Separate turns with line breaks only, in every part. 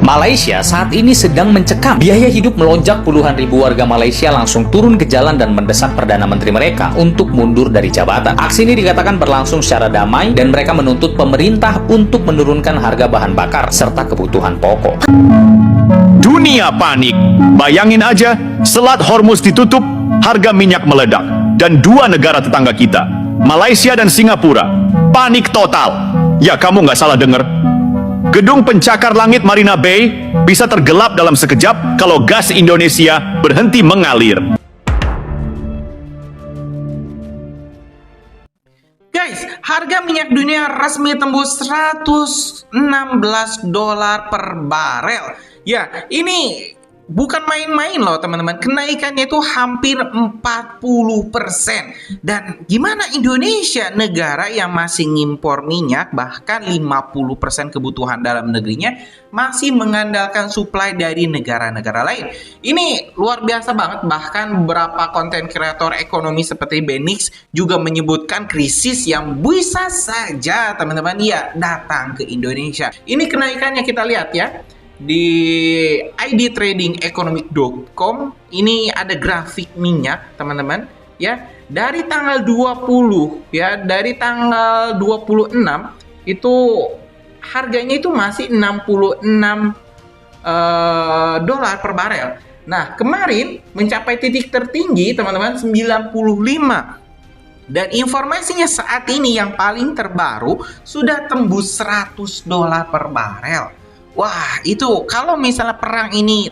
Malaysia saat ini sedang mencekam. Biaya hidup melonjak, puluhan ribu warga Malaysia langsung turun ke jalan dan mendesak Perdana Menteri mereka untuk mundur dari jabatan. Aksi ini dikatakan berlangsung secara damai dan mereka menuntut pemerintah untuk menurunkan harga bahan bakar serta kebutuhan pokok.
Dunia panik. Bayangin aja, Selat Hormuz ditutup, harga minyak meledak, dan dua negara tetangga kita, Malaysia dan Singapura, panik total. Ya, kamu nggak salah dengar. Gedung pencakar langit Marina Bay bisa tergelap dalam sekejap kalau gas Indonesia berhenti mengalir.
Guys, harga minyak dunia resmi tembus 116 dolar per barel. Ya, ini bukan main-main loh teman-teman. Kenaikannya itu hampir 40%. Dan gimana Indonesia, negara yang masih ngimpor minyak, bahkan 50% kebutuhan dalam negerinya masih mengandalkan suplai dari negara-negara lain. Ini luar biasa banget. Bahkan beberapa konten kreator ekonomi seperti Benix juga menyebutkan krisis yang bisa saja teman-teman ya datang ke Indonesia. Ini kenaikannya kita lihat ya. Di idtradingeconomic.com ini ada grafik minyak teman-teman ya, dari tanggal 20 ya, dari tanggal 26 itu harganya itu masih 66 dolar per barel. Nah, kemarin mencapai titik tertinggi teman-teman 95. Dan informasinya saat ini yang paling terbaru sudah tembus 100 dolar per barel. Wah, itu kalau misalnya perang ini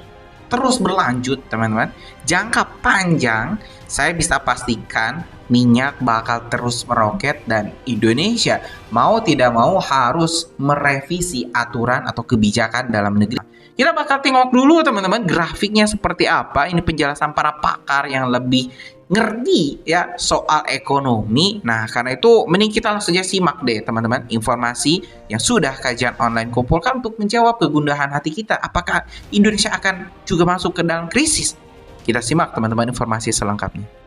terus berlanjut, teman-teman, jangka panjang, saya bisa pastikan minyak bakal terus meroket dan Indonesia mau tidak mau harus merevisi aturan atau kebijakan dalam negeri. Kita bakal tengok dulu, teman-teman, grafiknya seperti apa. Ini penjelasan para pakar yang lebih ngerti ya soal ekonomi. Nah, karena itu mending kita langsung saja simak deh teman-teman informasi yang sudah kajian online kumpulkan untuk menjawab kegundahan hati kita. Apakah Indonesia akan juga masuk ke dalam krisis? Kita simak teman-teman informasi selengkapnya.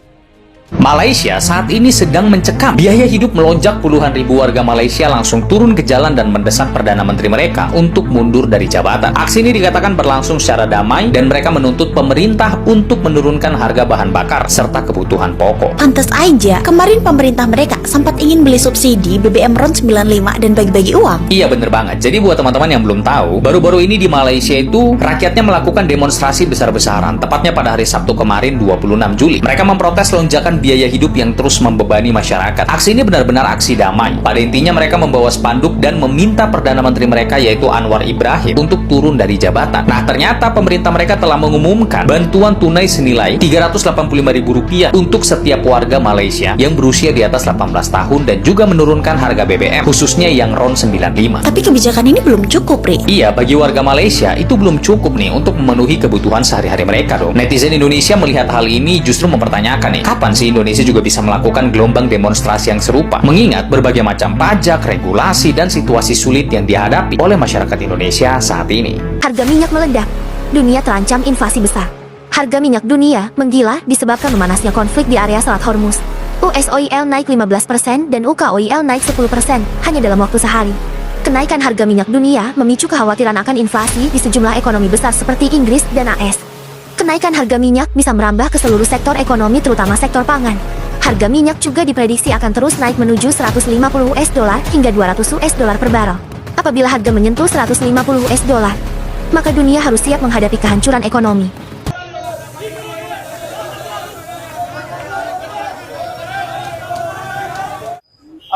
Malaysia saat ini sedang mencekam. Biaya hidup melonjak, puluhan ribu warga Malaysia langsung turun ke jalan dan mendesak Perdana Menteri mereka untuk mundur dari jabatan. Aksi ini dikatakan berlangsung secara damai dan mereka menuntut pemerintah untuk menurunkan harga bahan bakar serta kebutuhan pokok.
Pantes aja, kemarin pemerintah mereka sempat ingin beli subsidi BBM RON 95 dan bagi-bagi uang.
Iya, bener banget. Jadi buat teman-teman yang belum tahu, baru-baru ini di Malaysia itu rakyatnya melakukan demonstrasi besar-besaran, tepatnya pada hari Sabtu kemarin 26 Juli. Mereka memprotes lonjakan biaya hidup yang terus membebani masyarakat. Aksi ini benar-benar aksi damai. Pada intinya mereka membawa spanduk dan meminta Perdana Menteri mereka yaitu Anwar Ibrahim untuk turun dari jabatan. Nah, ternyata pemerintah mereka telah mengumumkan bantuan tunai senilai Rp385.000 untuk setiap warga Malaysia yang berusia di atas 18 tahun dan juga menurunkan harga BBM, khususnya yang RON 95.
Tapi kebijakan ini belum cukup, Ri.
Iya, bagi warga Malaysia itu belum cukup nih untuk memenuhi kebutuhan sehari-hari mereka dong. Netizen Indonesia melihat hal ini justru mempertanyakan nih, kapan sih Indonesia juga bisa melakukan gelombang demonstrasi yang serupa, mengingat berbagai macam pajak, regulasi, dan situasi sulit yang dihadapi oleh masyarakat Indonesia saat ini.
Harga minyak meledak, dunia terancam invasi besar. Harga minyak dunia menggila disebabkan memanasnya konflik di area Selat Hormuz. US oil naik 15% dan UK oil naik 10% hanya dalam waktu sehari. Kenaikan harga minyak dunia memicu kekhawatiran akan inflasi di sejumlah ekonomi besar seperti Inggris dan AS. Kenaikan harga minyak bisa merambah ke seluruh sektor ekonomi terutama sektor pangan. Harga minyak juga diprediksi akan terus naik menuju 150 US dollar hingga 200 US dollar per barrel. Apabila harga menyentuh 150 US dollar, maka dunia harus siap menghadapi kehancuran ekonomi.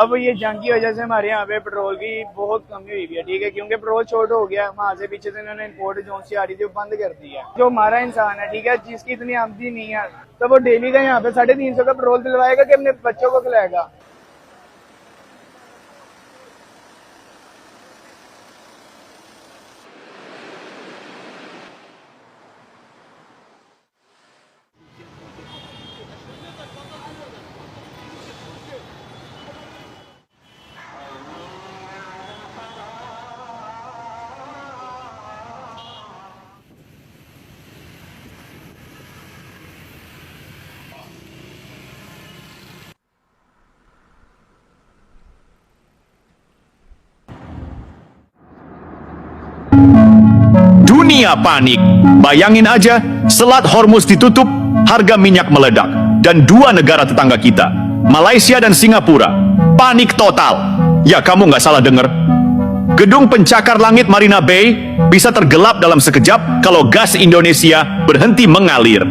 अब ये जंग की वजह से हमारे यहाँ पे पेट्रोल की बहुत कमी हुई है, ठीक है, क्योंकि पेट्रोल शॉर्ट हो गया। वहाँ से पीछे से इन्होंने इंपोर्ट जो सी आ रही थी वो बंद कर दी है। जो हमारा इंसान है, ठीक है, जिसकी इतनी आमदनी नहीं है, तो वो डेली का यहाँ पे 350 का पेट्रोल दिलवाएगा कि अपने बच्चों को खिलाएगा।
Dunia panik. Bayangin aja, Selat Hormuz ditutup, harga minyak meledak, dan dua negara tetangga kita, Malaysia dan Singapura, panik total. Ya, kamu nggak salah dengar. Gedung pencakar langit Marina Bay bisa tergelap dalam sekejap kalau gas Indonesia berhenti mengalir.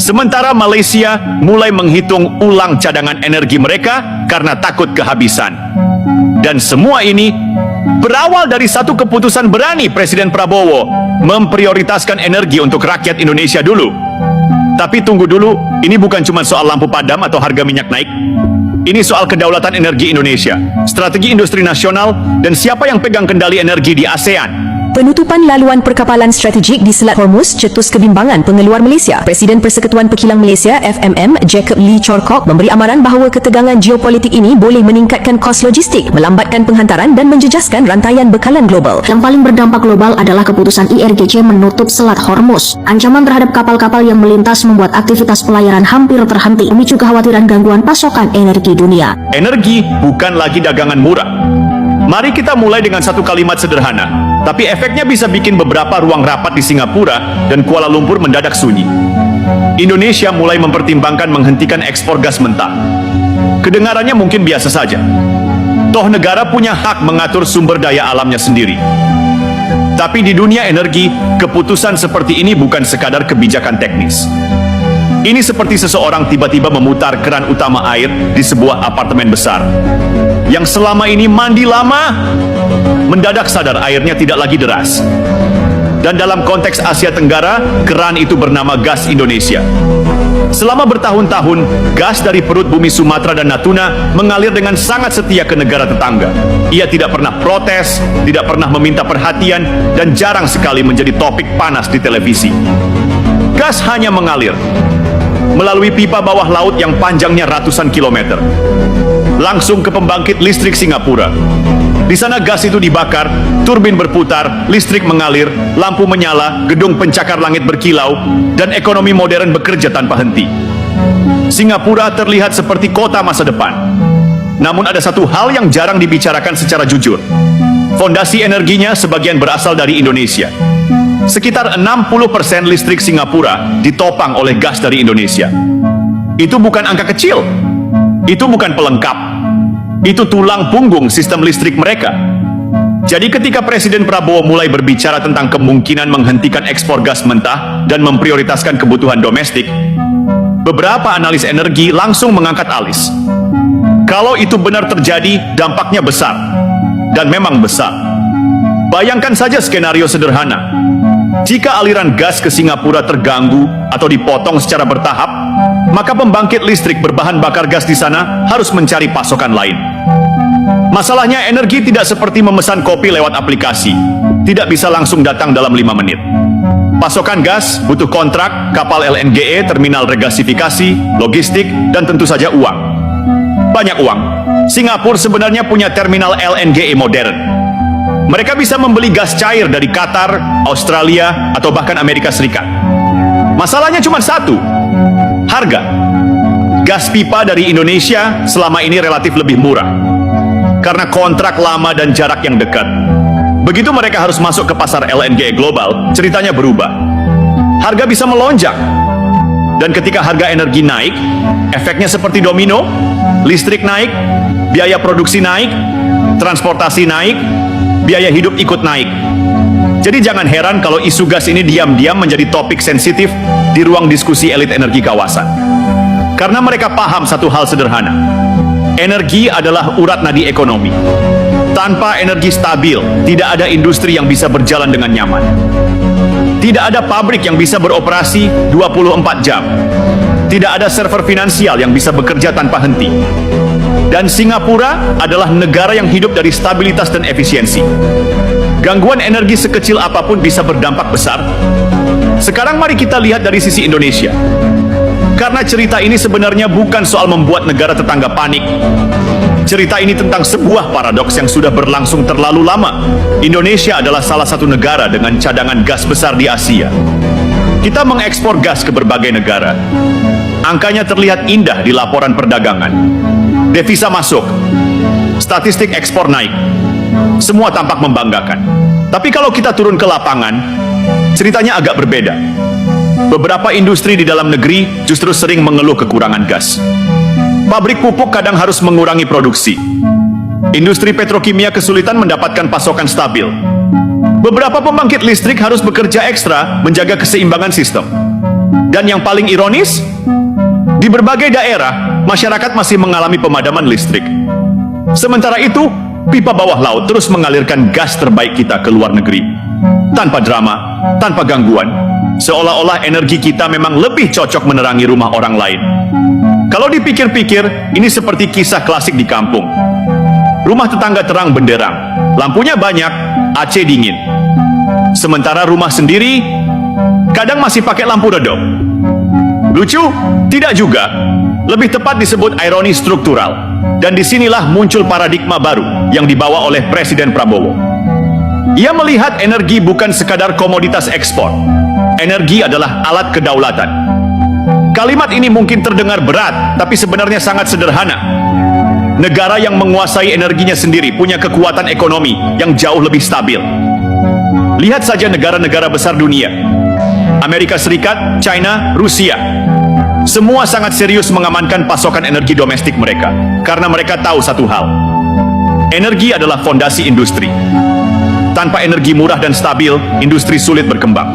Sementara Malaysia mulai menghitung ulang cadangan energi mereka karena takut kehabisan. Dan semua ini berawal dari satu keputusan berani Presiden Prabowo memprioritaskan energi untuk rakyat Indonesia dulu. Tapi tunggu dulu, ini bukan cuma soal lampu padam atau harga minyak naik. Ini soal kedaulatan energi Indonesia, strategi industri nasional, dan siapa yang pegang kendali energi di ASEAN.
Penutupan laluan perkapalan strategik di Selat Hormuz cetus kebimbangan pengeluar Malaysia. Presiden Persekutuan Pekilang Malaysia FMM Jacob Lee Chorkok memberi amaran bahawa ketegangan geopolitik ini boleh meningkatkan kos logistik, melambatkan penghantaran dan menjejaskan rantaian bekalan global.
Yang paling berdampak global adalah keputusan IRGC menutup Selat Hormuz. Ancaman terhadap kapal-kapal yang melintas membuat aktivitas pelayaran hampir terhenti, memicu kekhawatiran gangguan pasokan energi dunia.
Energi bukan lagi dagangan murah. Mari kita mulai dengan satu kalimat sederhana, tapi efeknya bisa bikin beberapa ruang rapat di Singapura dan Kuala Lumpur mendadak sunyi. Indonesia mulai mempertimbangkan menghentikan ekspor gas mentah. Kedengarannya mungkin biasa saja. Toh negara punya hak mengatur sumber daya alamnya sendiri. Tapi di dunia energi, keputusan seperti ini bukan sekadar kebijakan teknis. Ini seperti seseorang tiba-tiba memutar keran utama air di sebuah apartemen besar. Yang selama ini mandi lama, mendadak sadar airnya tidak lagi deras. Dan dalam konteks Asia Tenggara, keran itu bernama gas Indonesia. Selama bertahun-tahun, gas dari perut bumi Sumatera dan Natuna mengalir dengan sangat setia ke negara tetangga. Ia tidak pernah protes, tidak pernah meminta perhatian, dan jarang sekali menjadi topik panas di televisi. Gas hanya mengalir melalui pipa bawah laut yang panjangnya ratusan kilometer, langsung ke pembangkit listrik Singapura. Di sana gas itu dibakar, turbin berputar, listrik mengalir, lampu menyala, gedung pencakar langit berkilau, dan ekonomi modern bekerja tanpa henti. Singapura terlihat seperti kota masa depan. Namun ada satu hal yang jarang dibicarakan secara jujur. Fondasi energinya sebagian berasal dari Indonesia. Sekitar 60% listrik Singapura ditopang oleh gas dari Indonesia. Itu bukan angka kecil. Itu bukan pelengkap. Itu tulang punggung sistem listrik mereka. Jadi ketika Presiden Prabowo mulai berbicara tentang kemungkinan menghentikan ekspor gas mentah dan memprioritaskan kebutuhan domestik, beberapa analis energi langsung mengangkat alis. Kalau itu benar terjadi, dampaknya besar. Dan memang besar. Bayangkan saja skenario sederhana. Jika aliran gas ke Singapura terganggu atau dipotong secara bertahap, maka pembangkit listrik berbahan bakar gas di sana harus mencari pasokan lain. Masalahnya, energi tidak seperti memesan kopi lewat aplikasi. Tidak bisa langsung datang dalam 5 menit. Pasokan gas butuh kontrak, kapal LNGE, terminal regasifikasi, logistik, dan tentu saja uang. Banyak uang. Singapura sebenarnya punya terminal LNGE modern. Mereka bisa membeli gas cair dari Qatar, Australia, atau bahkan Amerika Serikat. Masalahnya cuma satu, harga. Gas pipa dari Indonesia selama ini relatif lebih murah, karena kontrak lama dan jarak yang dekat. Begitu mereka harus masuk ke pasar LNG global, ceritanya berubah. Harga bisa melonjak. Dan ketika harga energi naik, efeknya seperti domino, listrik naik, biaya produksi naik, transportasi naik, biaya hidup ikut naik. Jadi jangan heran kalau isu gas ini diam-diam menjadi topik sensitif di ruang diskusi elit energi kawasan. Karena mereka paham satu hal sederhana. Energi adalah urat nadi ekonomi. Tanpa energi stabil, tidak ada industri yang bisa berjalan dengan nyaman. Tidak ada pabrik yang bisa beroperasi 24 jam. Tidak ada server finansial yang bisa bekerja tanpa henti. Dan Singapura adalah negara yang hidup dari stabilitas dan efisiensi. Gangguan energi sekecil apapun bisa berdampak besar. Sekarang mari kita lihat dari sisi Indonesia. Karena cerita ini sebenarnya bukan soal membuat negara tetangga panik. Cerita ini tentang sebuah paradoks yang sudah berlangsung terlalu lama. Indonesia adalah salah satu negara dengan cadangan gas besar di Asia. Kita mengekspor gas ke berbagai negara. Angkanya terlihat indah di laporan perdagangan. Devisa masuk, statistik ekspor naik, semua tampak membanggakan. Tapi kalau kita turun ke lapangan, ceritanya agak berbeda. Beberapa industri di dalam negeri justru sering mengeluh kekurangan gas. Pabrik pupuk kadang harus mengurangi produksi. Industri petrokimia kesulitan mendapatkan pasokan stabil. Beberapa pembangkit listrik harus bekerja ekstra menjaga keseimbangan sistem. Dan yang paling ironis, di berbagai daerah, masyarakat masih mengalami pemadaman listrik. Sementara itu, pipa bawah laut terus mengalirkan gas terbaik kita ke luar negeri. Tanpa drama, tanpa gangguan, seolah-olah energi kita memang lebih cocok menerangi rumah orang lain. Kalau dipikir-pikir, ini seperti kisah klasik di kampung. Rumah tetangga terang benderang, lampunya banyak, AC dingin. Sementara rumah sendiri, kadang masih pakai lampu redup. Lucu? Tidak juga. Lebih tepat disebut ironi struktural. Dan disinilah muncul paradigma baru yang dibawa oleh Presiden Prabowo. Ia melihat energi bukan sekadar komoditas ekspor. Energi adalah alat kedaulatan. Kalimat ini mungkin terdengar berat, tapi sebenarnya sangat sederhana. Negara yang menguasai energinya sendiri punya kekuatan ekonomi yang jauh lebih stabil. Lihat saja negara-negara besar dunia. Amerika Serikat, China, Rusia. Semua sangat serius mengamankan pasokan energi domestik mereka. Karena mereka tahu satu hal. Energi adalah fondasi industri. Tanpa energi murah dan stabil, industri sulit berkembang.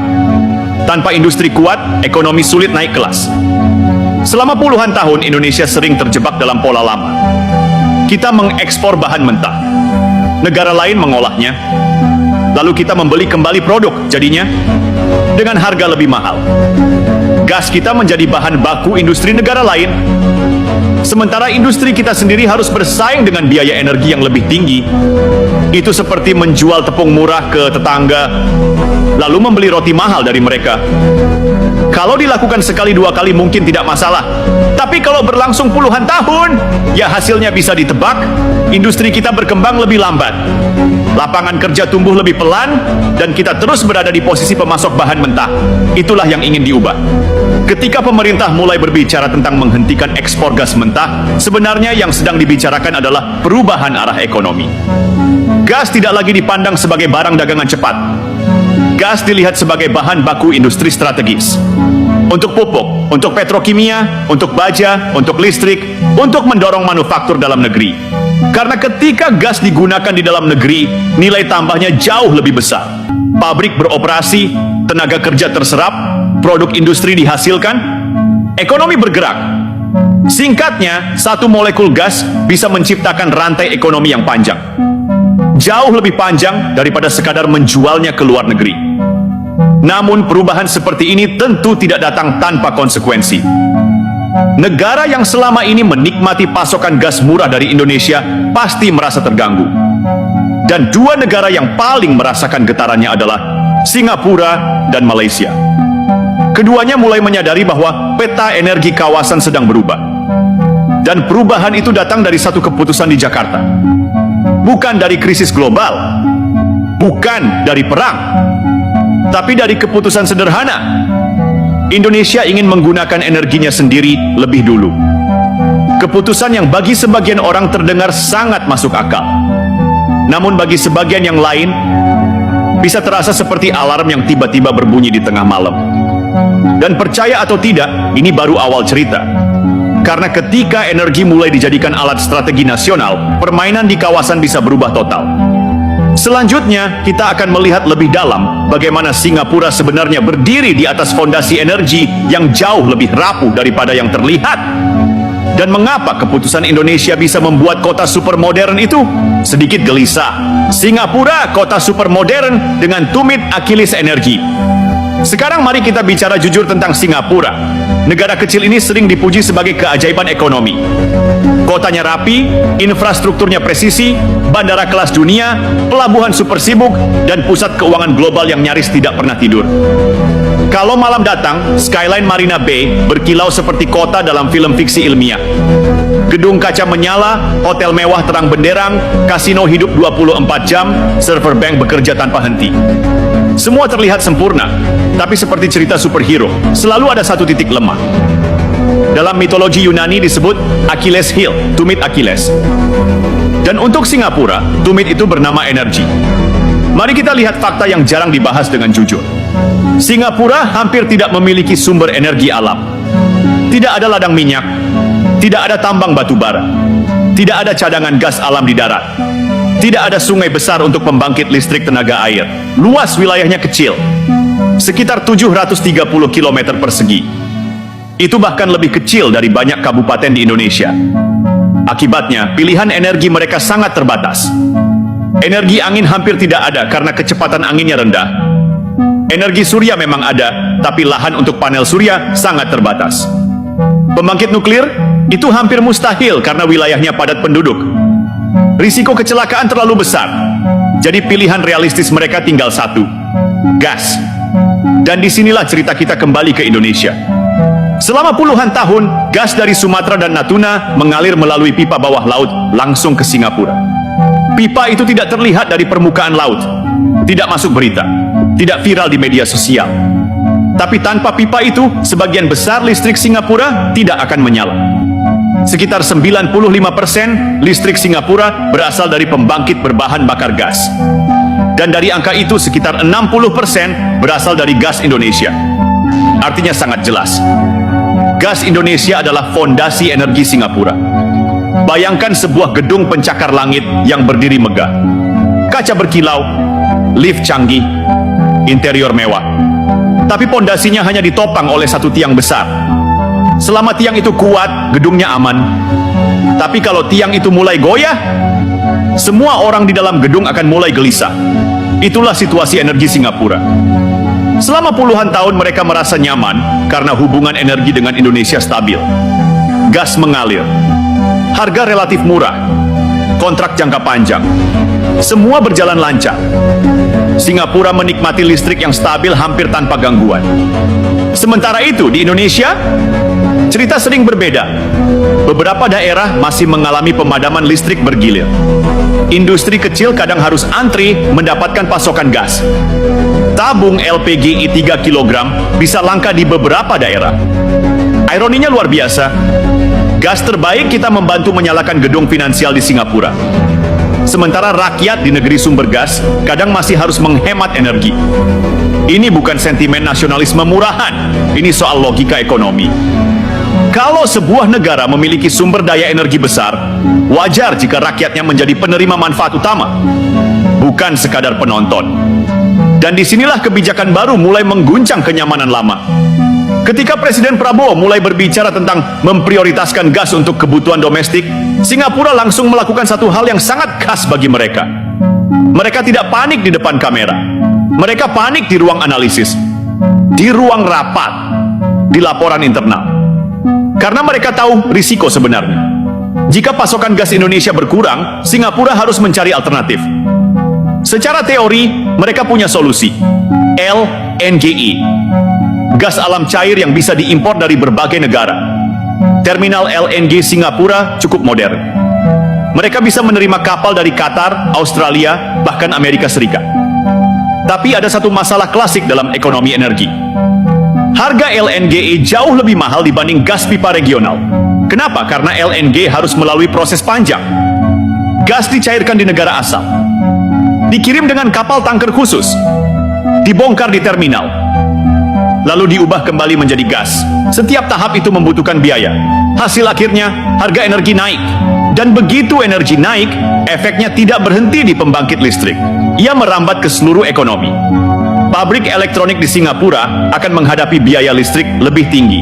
Tanpa industri kuat, ekonomi sulit naik kelas. Selama puluhan tahun, Indonesia sering terjebak dalam pola lama. Kita mengekspor bahan mentah. Negara lain mengolahnya. Lalu kita membeli kembali produk, jadinya dengan harga lebih mahal. Gas kita menjadi bahan baku industri negara lain. Sementara industri kita sendiri harus bersaing dengan biaya energi yang lebih tinggi. Itu seperti menjual tepung murah ke tetangga, lalu membeli roti mahal dari mereka. Kalau dilakukan sekali dua kali mungkin tidak masalah. Tapi kalau berlangsung puluhan tahun, ya hasilnya bisa ditebak. Industri kita berkembang lebih lambat. Lapangan kerja tumbuh lebih pelan, dan kita terus berada di posisi pemasok bahan mentah. Itulah yang ingin diubah. Ketika pemerintah mulai berbicara tentang menghentikan ekspor gas mentah, sebenarnya yang sedang dibicarakan adalah perubahan arah ekonomi. Gas tidak lagi dipandang sebagai barang dagangan cepat. Gas dilihat sebagai bahan baku industri strategis. Untuk pupuk, untuk petrokimia, untuk baja, untuk listrik, untuk mendorong manufaktur dalam negeri. Karena ketika gas digunakan di dalam negeri, nilai tambahnya jauh lebih besar. Pabrik beroperasi, tenaga kerja terserap, produk industri dihasilkan, ekonomi bergerak. Singkatnya, satu molekul gas bisa menciptakan rantai ekonomi yang panjang. Jauh lebih panjang daripada sekadar menjualnya ke luar negeri. Namun perubahan seperti ini tentu tidak datang tanpa konsekuensi. Negara yang selama ini menikmati pasokan gas murah dari Indonesia pasti merasa terganggu. Dan dua negara yang paling merasakan getarannya adalah Singapura dan Malaysia. Keduanya mulai menyadari bahwa peta energi kawasan sedang berubah. Dan perubahan itu datang dari satu keputusan di Jakarta. Bukan dari krisis global, bukan dari perang, tapi dari keputusan sederhana. Indonesia ingin menggunakan energinya sendiri lebih dulu. Keputusan yang bagi sebagian orang terdengar sangat masuk akal. Namun bagi sebagian yang lain, bisa terasa seperti alarm yang tiba-tiba berbunyi di tengah malam. Dan percaya atau tidak, ini baru awal cerita. Karena ketika energi mulai dijadikan alat strategi nasional, permainan di kawasan bisa berubah total. Selanjutnya, kita akan melihat lebih dalam bagaimana Singapura sebenarnya berdiri di atas fondasi energi yang jauh lebih rapuh daripada yang terlihat. Dan mengapa keputusan Indonesia bisa membuat kota super modern itu? Sedikit gelisah. Singapura, kota super modern dengan tumit Achilles energi. Sekarang mari kita bicara jujur tentang Singapura. Negara kecil ini sering dipuji sebagai keajaiban ekonomi. Kotanya rapi, infrastrukturnya presisi, bandara kelas dunia, pelabuhan super sibuk, dan pusat keuangan global yang nyaris tidak pernah tidur. Kalau malam datang, skyline Marina Bay berkilau seperti kota dalam film fiksi ilmiah. Gedung kaca menyala, hotel mewah terang benderang, kasino hidup 24 jam, server bank bekerja tanpa henti. Semua terlihat sempurna, tapi seperti cerita superhero, selalu ada satu titik lemah. Dalam mitologi Yunani disebut Achilles Heel, tumit Achilles. Dan untuk Singapura, tumit itu bernama energi. Mari kita lihat fakta yang jarang dibahas dengan jujur. Singapura hampir tidak memiliki sumber energi alam. Tidak ada ladang minyak, tidak ada tambang batu bara, tidak ada cadangan gas alam di darat, tidak ada sungai besar untuk pembangkit listrik tenaga air. Luas wilayahnya kecil, sekitar 730 km persegi. Itu bahkan lebih kecil dari banyak kabupaten di Indonesia. Akibatnya, pilihan energi mereka sangat terbatas. Energi angin hampir tidak ada karena kecepatan anginnya rendah. Energi surya memang ada, tapi lahan untuk panel surya sangat terbatas. Pembangkit nuklir itu hampir mustahil karena wilayahnya padat penduduk. Risiko kecelakaan terlalu besar. Jadi pilihan realistis mereka tinggal satu, gas. Dan disinilah cerita kita kembali ke Indonesia. Selama puluhan tahun, gas dari Sumatera dan Natuna mengalir melalui pipa bawah laut langsung ke Singapura. Pipa itu tidak terlihat dari permukaan laut, tidak masuk berita, tidak viral di media sosial. Tapi tanpa pipa itu, sebagian besar listrik Singapura tidak akan menyala. Sekitar 95% listrik Singapura berasal dari pembangkit berbahan bakar gas. Dan dari angka itu sekitar 60% berasal dari gas Indonesia. Artinya sangat jelas, gas Indonesia adalah fondasi energi Singapura. Bayangkan sebuah gedung pencakar langit yang berdiri megah, kaca berkilau, lift canggih, interior mewah. Tapi pondasinya hanya ditopang oleh satu tiang besar. Selama tiang itu kuat, gedungnya aman. Tapi kalau tiang itu mulai goyah, semua orang di dalam gedung akan mulai gelisah. Itulah situasi energi Singapura. Selama puluhan tahun mereka merasa nyaman karena hubungan energi dengan Indonesia stabil. Gas mengalir, harga relatif murah, kontrak jangka panjang, semua berjalan lancar. Singapura menikmati listrik yang stabil hampir tanpa gangguan. Sementara itu di Indonesia, cerita sering berbeda. Beberapa daerah masih mengalami pemadaman listrik bergilir. Industri kecil kadang harus antri mendapatkan pasokan gas. Tabung LPG 3 kg bisa langka di beberapa daerah. Ironinya luar biasa. Gas terbaik kita membantu menyalakan gedung finansial di Singapura. Sementara rakyat di negeri sumber gas kadang masih harus menghemat energi. Ini bukan sentimen nasionalisme murahan, ini soal logika ekonomi. Kalau sebuah negara memiliki sumber daya energi besar, wajar jika rakyatnya menjadi penerima manfaat utama, bukan sekadar penonton. Dan disinilah kebijakan baru mulai mengguncang kenyamanan lama. Ketika Presiden Prabowo mulai berbicara tentang memprioritaskan gas untuk kebutuhan domestik, Singapura langsung melakukan satu hal yang sangat khas bagi mereka. Mereka tidak panik di depan kamera. Mereka panik di ruang analisis, di ruang rapat, di laporan internal. Karena mereka tahu risiko sebenarnya. Jika pasokan gas Indonesia berkurang, Singapura harus mencari alternatif. Secara teori, mereka punya solusi. LNGi. Gas alam cair yang bisa diimpor dari berbagai negara. Terminal LNG Singapura cukup modern. Mereka bisa menerima kapal dari Qatar, Australia, bahkan Amerika Serikat. Tapi ada satu masalah klasik dalam ekonomi energi. Harga LNG jauh lebih mahal dibanding gas pipa regional. Kenapa? Karena LNG harus melalui proses panjang. Gas dicairkan di negara asal, dikirim dengan kapal tanker khusus, dibongkar di terminal, lalu diubah kembali menjadi gas. Setiap tahap itu membutuhkan biaya. Hasil akhirnya, harga energi naik. Dan begitu energi naik, efeknya tidak berhenti di pembangkit listrik. Ia merambat ke seluruh ekonomi. Pabrik elektronik di Singapura akan menghadapi biaya listrik lebih tinggi.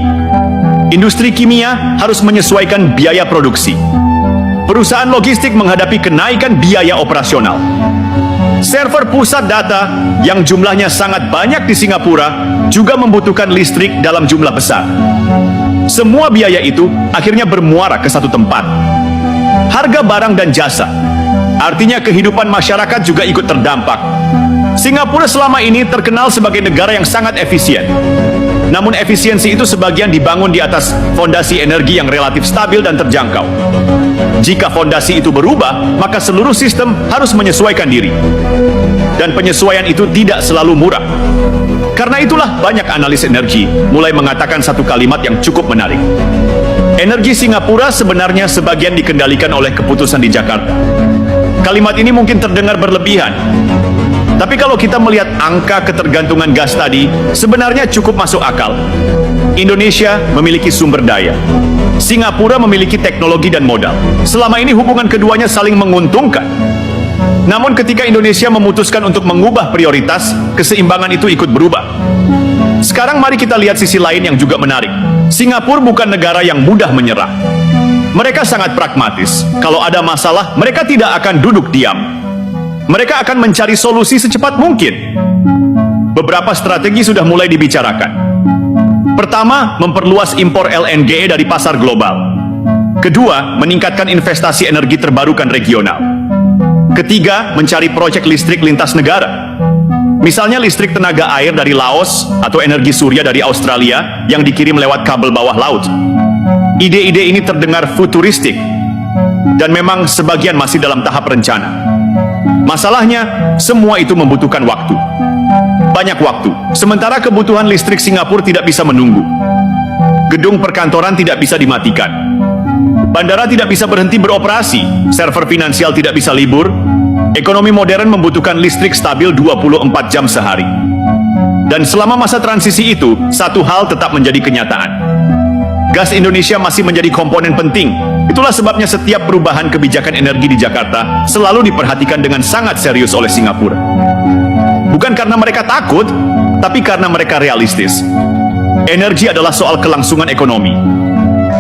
Industri kimia harus menyesuaikan biaya produksi. Perusahaan logistik menghadapi kenaikan biaya operasional. Server pusat data yang jumlahnya sangat banyak di Singapura juga membutuhkan listrik dalam jumlah besar. Semua biaya itu akhirnya bermuara ke satu tempat. Harga barang dan jasa. Artinya kehidupan masyarakat juga ikut terdampak. Singapura selama ini terkenal sebagai negara yang sangat efisien. Namun efisiensi itu sebagian dibangun di atas fondasi energi yang relatif stabil dan terjangkau. Jika fondasi itu berubah, maka seluruh sistem harus menyesuaikan diri. Dan penyesuaian itu tidak selalu murah. Karena itulah banyak analis energi mulai mengatakan satu kalimat yang cukup menarik. Energi Singapura sebenarnya sebagian dikendalikan oleh keputusan di Jakarta. Kalimat ini mungkin terdengar berlebihan. Tapi kalau kita melihat angka ketergantungan gas tadi, sebenarnya cukup masuk akal. Indonesia memiliki sumber daya. Singapura memiliki teknologi dan modal. Selama ini hubungan keduanya saling menguntungkan. Namun ketika Indonesia memutuskan untuk mengubah prioritas, keseimbangan itu ikut berubah. Sekarang mari kita lihat sisi lain yang juga menarik. Singapura bukan negara yang mudah menyerah. Mereka sangat pragmatis. Kalau ada masalah, mereka tidak akan duduk diam. Mereka akan mencari solusi secepat mungkin. Beberapa strategi sudah mulai dibicarakan. Pertama, memperluas impor LNG dari pasar global. Kedua, meningkatkan investasi energi terbarukan regional. Ketiga, mencari proyek listrik lintas negara. Misalnya listrik tenaga air dari Laos atau energi surya dari Australia yang dikirim lewat kabel bawah laut. Ide-ide ini terdengar futuristik dan memang sebagian masih dalam tahap rencana. Masalahnya, semua itu membutuhkan waktu. Banyak waktu. Sementara kebutuhan listrik Singapura tidak bisa menunggu. Gedung perkantoran tidak bisa dimatikan. Bandara tidak bisa berhenti beroperasi. Server finansial tidak bisa libur. Ekonomi modern membutuhkan listrik stabil 24 jam sehari. Dan selama masa transisi itu, satu hal tetap menjadi kenyataan. Gas Indonesia masih menjadi komponen penting. Itulah sebabnya setiap perubahan kebijakan energi di Jakarta selalu diperhatikan dengan sangat serius oleh Singapura. Bukan karena mereka takut, tapi karena mereka realistis. Energi adalah soal kelangsungan ekonomi.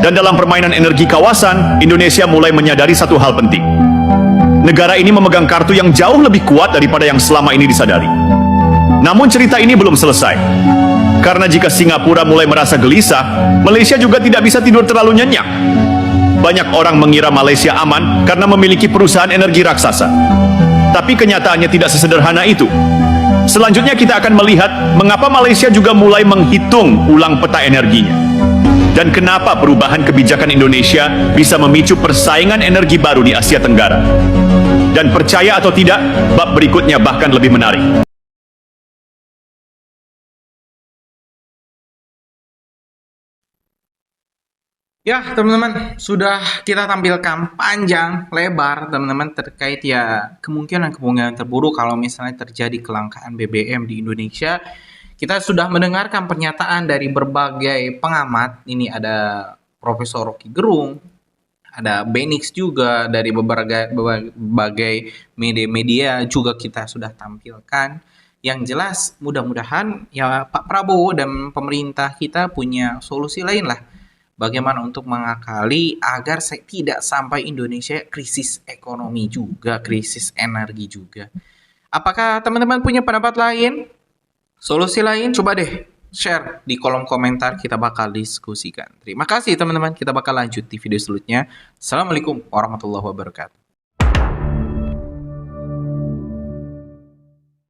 Dan dalam permainan energi kawasan, Indonesia mulai menyadari satu hal penting. Negara ini memegang kartu yang jauh lebih kuat daripada yang selama ini disadari. Namun cerita ini belum selesai. Karena jika Singapura mulai merasa gelisah, Malaysia juga tidak bisa tidur terlalu nyenyak. Banyak orang mengira Malaysia aman karena memiliki perusahaan energi raksasa. Tapi kenyataannya tidak sesederhana itu. Selanjutnya kita akan melihat mengapa Malaysia juga mulai menghitung ulang peta energinya. Dan kenapa perubahan kebijakan Indonesia bisa memicu persaingan energi baru di Asia Tenggara. Dan percaya atau tidak, bab berikutnya bahkan lebih menarik.
Ya, teman-teman, sudah kita tampilkan panjang lebar, teman-teman, terkait ya kemungkinan terburuk kalau misalnya terjadi kelangkaan BBM di Indonesia. Kita sudah mendengarkan pernyataan dari berbagai pengamat. Ini ada Profesor Rocky Gerung, ada Benix juga, dari berbagai media-media juga kita sudah tampilkan. Yang jelas, mudah-mudahan ya Pak Prabowo dan pemerintah kita punya solusi lain lah. Bagaimana untuk mengakali agar tidak sampai Indonesia krisis ekonomi juga, krisis energi juga. Apakah teman-teman punya pendapat lain? Solusi lain? Coba deh share di kolom komentar, kita bakal diskusikan. Terima kasih teman-teman, kita bakal lanjut di video selanjutnya. Assalamualaikum warahmatullahi wabarakatuh.